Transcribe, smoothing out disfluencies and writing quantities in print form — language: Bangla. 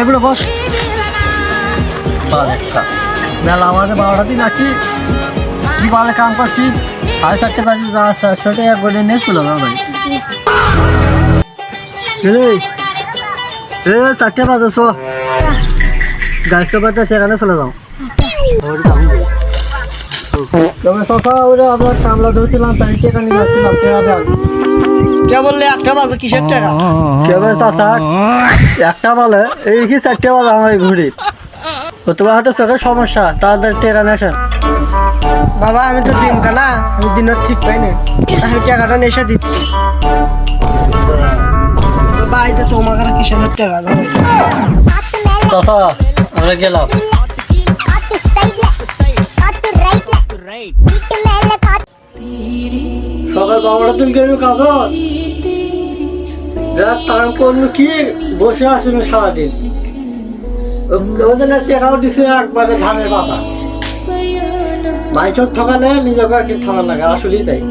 এগুলো বস মেলা আমাদের 12টা দিন আছি কি ভালো কাম করছি 4:30 বাজে 4:00 টাকা করে নিয়ে চলে যাও ভাই 4:00 বাজে সো গাছটা বাজে সেখানে চলে যাও তবে সফা ওরা আমরা কামলা ধরছিলাম তাই টাকা নিয়ে যাচ্ছিলাম কে বললে একটা বাজে কিসের টাকা কে বলে চাচা একটা বলে এই কি 4:00 বাজে আমার ঘুরি তো তোমার হয়তো চোখের সমস্যা তাড়াতাড়ি টাকা নেশন বাবা আমি তো দিনটা না আমি দিনের ঠিক পাইনি আমি টাকাটা নেশা দিচ্ছি বাবা এটা তোমার কাছে কিসের টাকা দাও চাচা আমরা গেলাম সকাল 12টা দিন গেল কাজ যা টাইম করলো কি বসে আসলো সারাদিন ওদের টাকাও দিছে একবারে ধানের পাতা ভাই চোখ ঠকালে নিজেকে একদিন ঠকান লাগে আসলেই তাই